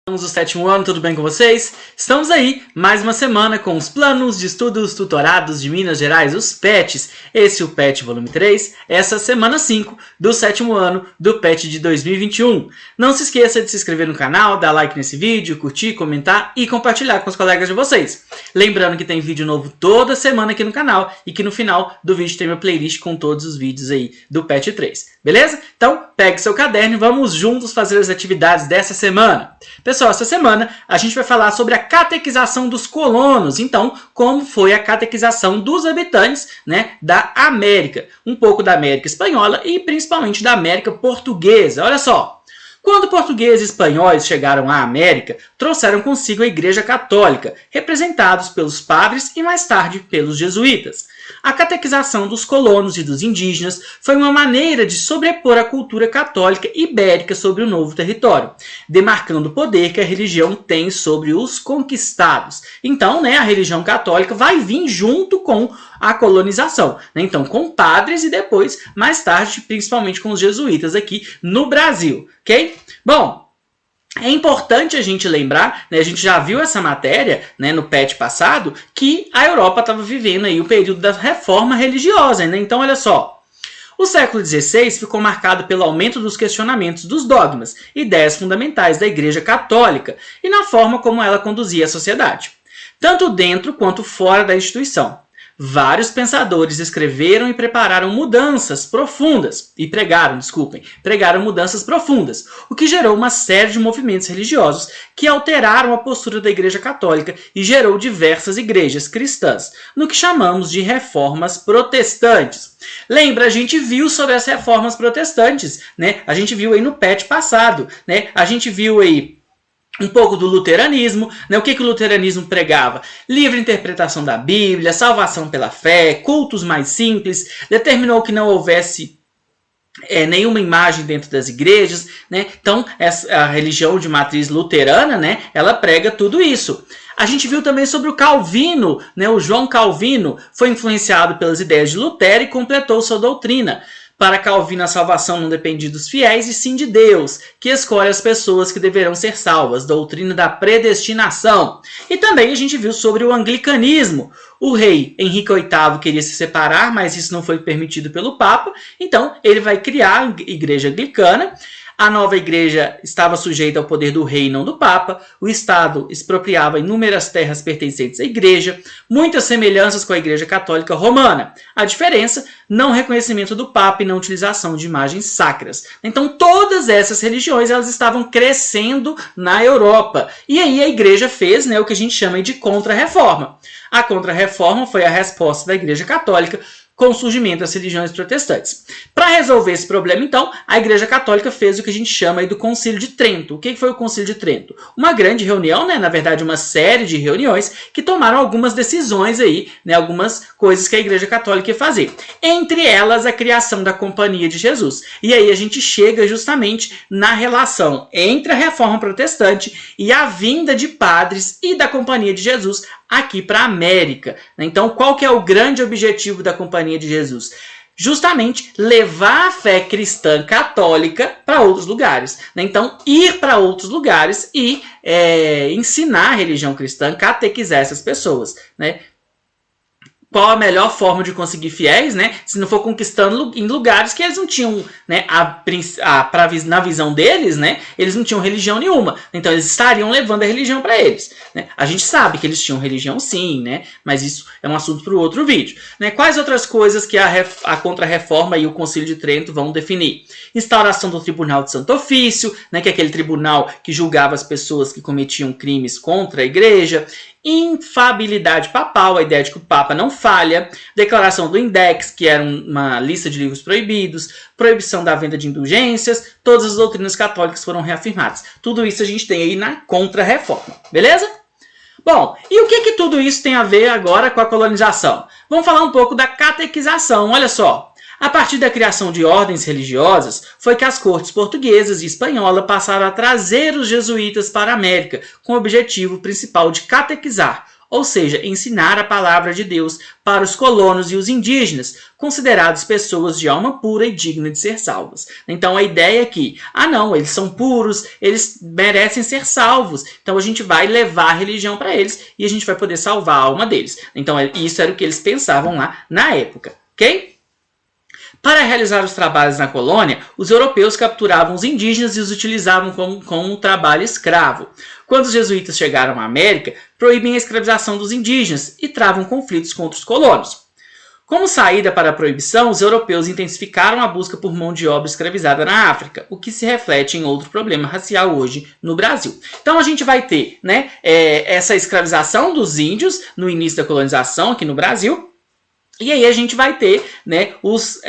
Do sétimo ano, tudo bem com vocês? Estamos aí, mais uma semana com os planos de estudos tutorados de Minas Gerais, os PETs. Esse é o PET volume 3, essa semana 5 do sétimo ano do PET de 2021. Não se esqueça de se inscrever no canal, dar like nesse vídeo, curtir, comentar e compartilhar com os colegas de vocês. Lembrando que tem vídeo novo toda semana aqui no canal e que no final do vídeo tem minha playlist com todos os vídeos aí do PET 3. Beleza? Então, pegue seu caderno e vamos juntos fazer as atividades dessa semana. Pessoal, essa semana a gente vai falar sobre a catequização dos colonos. Então, como foi a catequização dos habitantes, né, da América. Um pouco da América Espanhola e principalmente da América Portuguesa. Olha só. Quando portugueses e espanhóis chegaram à América, trouxeram consigo a Igreja Católica, representados pelos padres e mais tarde pelos jesuítas. A catequização dos colonos e dos indígenas foi uma maneira de sobrepor a cultura católica ibérica sobre o novo território, demarcando o poder que a religião tem sobre os conquistados. Então, a religião católica vai vir junto com a colonização, então com padres e depois, mais tarde, principalmente com os jesuítas aqui no Brasil, ok? Bom, é importante a gente lembrar, a gente já viu essa matéria no PET passado, que a Europa estava vivendo aí o período da reforma religiosa, então olha só. O século XVI ficou marcado pelo aumento dos questionamentos dos dogmas, ideias fundamentais da Igreja Católica e na forma como ela conduzia a sociedade, tanto dentro quanto fora da instituição. Vários pensadores escreveram e prepararam mudanças profundas, pregaram mudanças profundas, o que gerou uma série de movimentos religiosos que alteraram a postura da Igreja Católica e gerou diversas igrejas cristãs, no que chamamos de reformas protestantes. Lembra, a gente viu sobre as reformas protestantes, A gente viu aí no PET passado, A gente viu aí um pouco do luteranismo, O que o luteranismo pregava? Livre interpretação da Bíblia, salvação pela fé, cultos mais simples, determinou que não houvesse nenhuma imagem dentro das igrejas, Então, a religião de matriz luterana, ela prega tudo isso. A gente viu também sobre o Calvino, o João Calvino foi influenciado pelas ideias de Lutero e completou sua doutrina. Para Calvino, a salvação não depende dos fiéis e sim de Deus, que escolhe as pessoas que deverão ser salvas, doutrina da predestinação. E também a gente viu sobre o anglicanismo. O rei Henrique VIII queria se separar, mas isso não foi permitido pelo Papa, então ele vai criar a Igreja Anglicana. A nova igreja estava sujeita ao poder do rei e não do Papa. O Estado expropriava inúmeras terras pertencentes à igreja, muitas semelhanças com a Igreja Católica Romana. A diferença, não reconhecimento do Papa e não utilização de imagens sacras. Então, todas essas religiões elas estavam crescendo na Europa. E aí a igreja fez o que a gente chama de contra-reforma. A contra-reforma foi a resposta da Igreja Católica com o surgimento das religiões protestantes. Para resolver esse problema, então, a Igreja Católica fez o que a gente chama aí do Concílio de Trento. O que foi o Concílio de Trento? Uma grande reunião, na verdade uma série de reuniões que tomaram algumas decisões aí, algumas coisas que a Igreja Católica ia fazer. Entre elas, a criação da Companhia de Jesus. E aí a gente chega justamente na relação entre a Reforma Protestante e a vinda de padres e da Companhia de Jesus aqui para a América. Então, qual que é o grande objetivo da Companhia de Jesus? Justamente levar a fé cristã católica para outros lugares. Então, ir para outros lugares e ensinar a religião cristã, catequizar essas pessoas. Qual a melhor forma de conseguir fiéis, se não for conquistando em lugares que eles não tinham, na visão deles, eles não tinham religião nenhuma. Então, eles estariam levando a religião para eles. A gente sabe que eles tinham religião sim, mas isso é um assunto para o outro vídeo. Quais outras coisas que a Contra-Reforma e o Concílio de Trento vão definir? Instauração do Tribunal de Santo Ofício, que é aquele tribunal que julgava as pessoas que cometiam crimes contra a igreja. Infabilidade papal, a ideia de que o Papa não falha, declaração do Index, que era uma lista de livros proibidos, proibição da venda de indulgências, todas as doutrinas católicas foram reafirmadas. Tudo isso a gente tem aí na Contra-Reforma, beleza? Bom, e o que tudo isso tem a ver agora com a colonização? Vamos falar um pouco da catequização, olha só. A partir da criação de ordens religiosas, foi que as cortes portuguesas e espanhola passaram a trazer os jesuítas para a América, com o objetivo principal de catequizar, ou seja, ensinar a palavra de Deus para os colonos e os indígenas, considerados pessoas de alma pura e digna de ser salvas. Então a ideia é que, não, eles são puros, eles merecem ser salvos, então a gente vai levar a religião para eles e a gente vai poder salvar a alma deles. Então isso era o que eles pensavam lá na época, ok? Para realizar os trabalhos na colônia, os europeus capturavam os indígenas e os utilizavam como trabalho escravo. Quando os jesuítas chegaram à América, proíbem a escravização dos indígenas e travam conflitos contra os colonos. Como saída para a proibição, os europeus intensificaram a busca por mão de obra escravizada na África, o que se reflete em outro problema racial hoje no Brasil. Então a gente vai ter, né, essa escravização dos índios no início da colonização aqui no Brasil. E aí a gente vai ter, né, os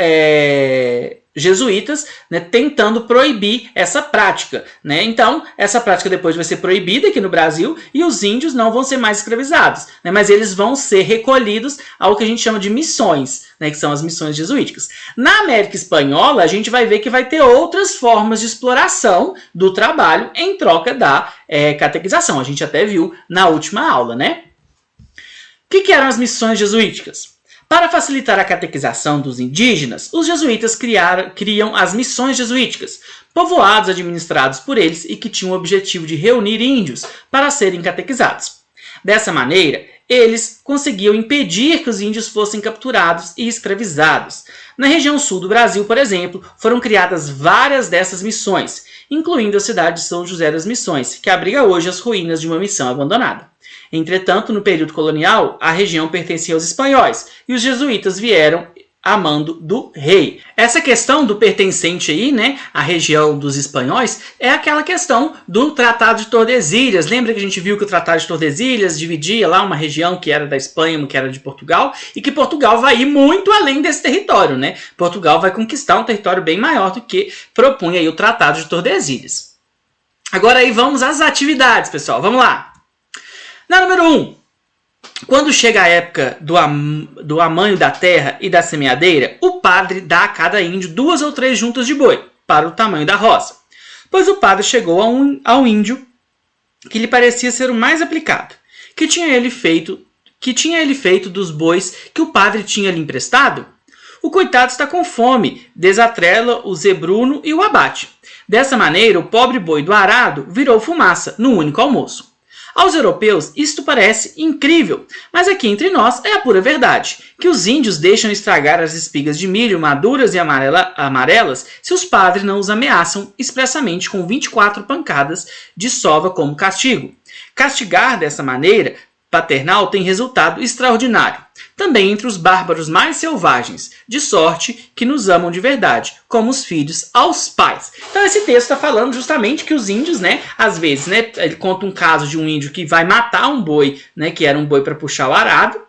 jesuítas, né, tentando proibir essa prática, né? Então, essa prática depois vai ser proibida aqui no Brasil e os índios não vão ser mais escravizados, né? Mas eles vão ser recolhidos ao que a gente chama de missões, né, que são as missões jesuíticas. Na América Espanhola, a gente vai ver que vai ter outras formas de exploração do trabalho em troca da catequização. A gente até viu na última aula, né? O que eram as missões jesuíticas? Para facilitar a catequização dos indígenas, os jesuítas criam as missões jesuíticas, povoados administrados por eles e que tinham o objetivo de reunir índios para serem catequizados. Dessa maneira, eles conseguiam impedir que os índios fossem capturados e escravizados. Na região sul do Brasil, por exemplo, foram criadas várias dessas missões, incluindo a cidade de São José das Missões, que abriga hoje as ruínas de uma missão abandonada. Entretanto, no período colonial, a região pertencia aos espanhóis e os jesuítas vieram a mando do rei. Essa questão do pertencente aí, né, à região dos espanhóis, é aquela questão do Tratado de Tordesilhas. Lembra que a gente viu que o Tratado de Tordesilhas dividia lá uma região que era da Espanha, uma que era de Portugal, e que Portugal vai ir muito além desse território, né? Portugal vai conquistar um território bem maior do que propunha aí o Tratado de Tordesilhas. Agora aí vamos às atividades, pessoal. Vamos lá. Na número 1, quando chega a época do amanho da terra e da semeadeira, o padre dá a cada índio 2 ou 3 juntas de boi, para o tamanho da roça. Pois o padre chegou ao índio que lhe parecia ser o mais aplicado, que tinha ele feito dos bois que o padre tinha lhe emprestado. O coitado está com fome, desatrela o zebruno e o abate. Dessa maneira, o pobre boi do arado virou fumaça no único almoço. Aos europeus, isto parece incrível, mas aqui entre nós é a pura verdade, que os índios deixam estragar as espigas de milho maduras e amarelas se os padres não os ameaçam expressamente com 24 pancadas de sova como castigo. Castigar dessa maneira paternal tem resultado extraordinário, também entre os bárbaros mais selvagens, de sorte que nos amam de verdade, como os filhos aos pais. Então esse texto está falando justamente que os índios, né, às vezes, né, ele conta um caso de um índio que vai matar um boi, né, que era um boi para puxar o arado,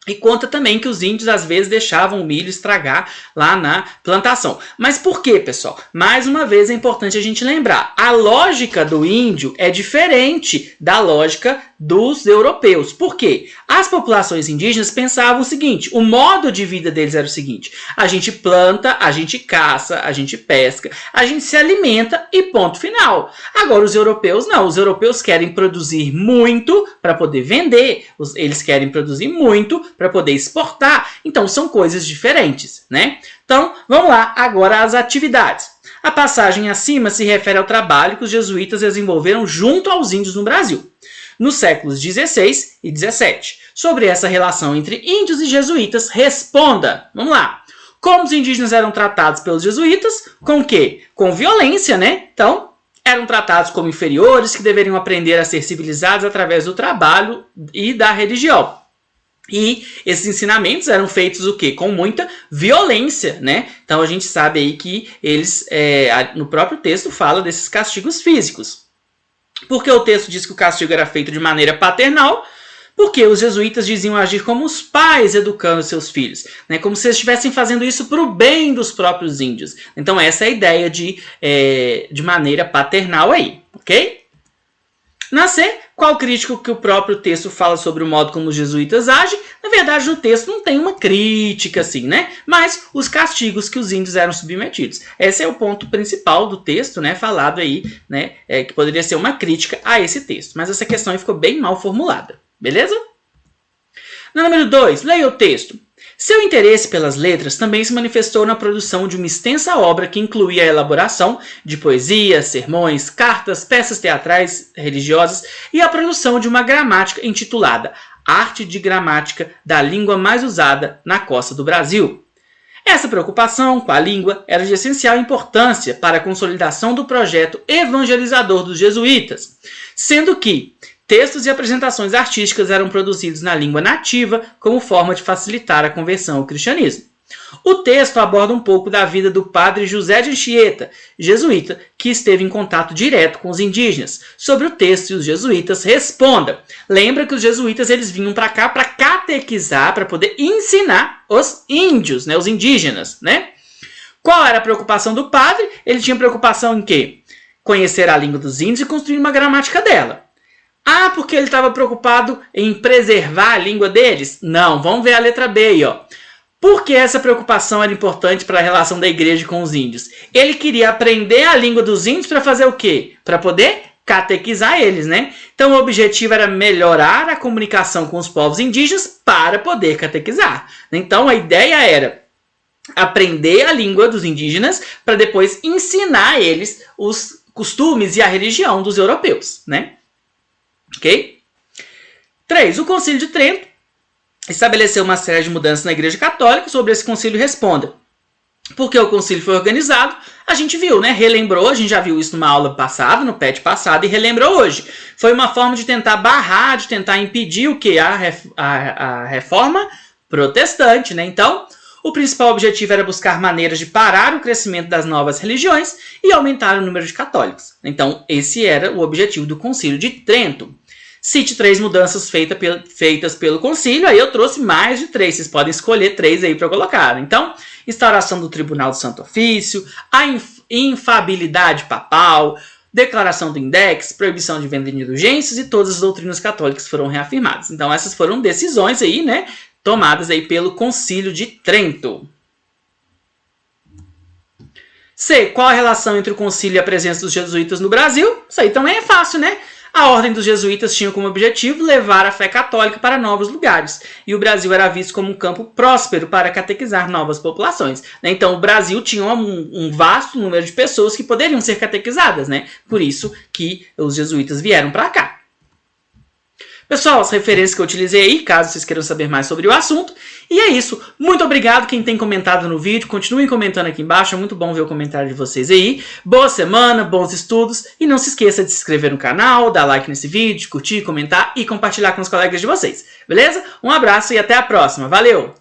e conta também que os índios às vezes deixavam o milho estragar lá na plantação. Mas por quê, pessoal? Mais uma vez é importante a gente lembrar, a lógica do índio é diferente da lógica dos europeus. Por quê? As populações indígenas pensavam o seguinte, o modo de vida deles era o seguinte, a gente planta, a gente caça, a gente pesca, a gente se alimenta e ponto final. Agora os europeus não, os europeus querem produzir muito para poder vender, eles querem produzir muito para poder exportar, então são coisas diferentes, né? Então, vamos lá agora às atividades. A passagem acima se refere ao trabalho que os jesuítas desenvolveram junto aos índios no Brasil, nos séculos 16 e 17. Sobre essa relação entre índios e jesuítas, responda. Vamos lá. Como os indígenas eram tratados pelos jesuítas? Com o quê? Com violência, né? Então, eram tratados como inferiores que deveriam aprender a ser civilizados através do trabalho e da religião. E esses ensinamentos eram feitos o quê? Com muita violência, né? Então a gente sabe aí que eles, no próprio texto, fala desses castigos físicos. Porque o texto diz que o castigo era feito de maneira paternal, porque os jesuítas diziam agir como os pais educando seus filhos, né? Como se eles estivessem fazendo isso para o bem dos próprios índios. Então essa é a ideia de maneira paternal aí, ok? Na C, qual crítico que o próprio texto fala sobre o modo como os jesuítas agem? Na verdade, no texto não tem uma crítica assim, né? Mas os castigos que os índios eram submetidos. Esse é o ponto principal do texto, né? Falado aí, né? Que poderia ser uma crítica a esse texto. Mas essa questão aí ficou bem mal formulada. Beleza? No número 2, leia o texto. Seu interesse pelas letras também se manifestou na produção de uma extensa obra que incluía a elaboração de poesias, sermões, cartas, peças teatrais religiosas e a produção de uma gramática intitulada Arte de Gramática da Língua Mais Usada na Costa do Brasil. Essa preocupação com a língua era de essencial importância para a consolidação do projeto evangelizador dos jesuítas, sendo que textos e apresentações artísticas eram produzidos na língua nativa como forma de facilitar a conversão ao cristianismo. O texto aborda um pouco da vida do padre José de Anchieta, jesuíta, que esteve em contato direto com os indígenas. Sobre o texto, os jesuítas respondam. Lembra que os jesuítas eles vinham para cá para catequizar, para poder ensinar os índios, né, os indígenas, né? Qual era a preocupação do padre? Ele tinha preocupação em quê? Conhecer a língua dos índios e construir uma gramática dela. Ah, porque ele estava preocupado em preservar a língua deles? Não, vamos ver a letra B aí, ó. Por que essa preocupação era importante para a relação da igreja com os índios? Ele queria aprender a língua dos índios para fazer o quê? Para poder catequizar eles, né? Então o objetivo era melhorar a comunicação com os povos indígenas para poder catequizar. Então a ideia era aprender a língua dos indígenas para depois ensinar a eles os costumes e a religião dos europeus, né? Ok? 3. O Concílio de Trento estabeleceu uma série de mudanças na Igreja Católica. Sobre esse concílio responda. Porque o concílio foi organizado, a gente viu, né? Relembrou, a gente já viu isso numa aula passada, no PET passado, e relembrou hoje. Foi uma forma de tentar barrar, de tentar impedir o quê? A reforma protestante, né? Então, o principal objetivo era buscar maneiras de parar o crescimento das novas religiões e aumentar o número de católicos. Então, esse era o objetivo do Concílio de Trento. Cite 3 mudanças feitas pelo concílio, aí eu trouxe mais de 3, vocês podem escolher 3 aí para colocar. Então, instauração do Tribunal do Santo Ofício, a infabilidade papal, declaração do Index, proibição de venda de indulgências e todas as doutrinas católicas foram reafirmadas. Então, essas foram decisões aí, né, tomadas aí pelo Concílio de Trento. C. Qual a relação entre o concílio e a presença dos jesuítas no Brasil? Isso aí também é fácil, né? A ordem dos jesuítas tinha como objetivo levar a fé católica para novos lugares, e o Brasil era visto como um campo próspero para catequizar novas populações. Então o Brasil tinha um vasto número de pessoas que poderiam ser catequizadas, né? Por isso que os jesuítas vieram para cá. Pessoal, as referências que eu utilizei aí, caso vocês queiram saber mais sobre o assunto. E é isso. Muito obrigado quem tem comentado no vídeo. Continuem comentando aqui embaixo. É muito bom ver o comentário de vocês aí. Boa semana, bons estudos. E não se esqueça de se inscrever no canal, dar like nesse vídeo, curtir, comentar e compartilhar com os colegas de vocês. Beleza? Um abraço e até a próxima. Valeu!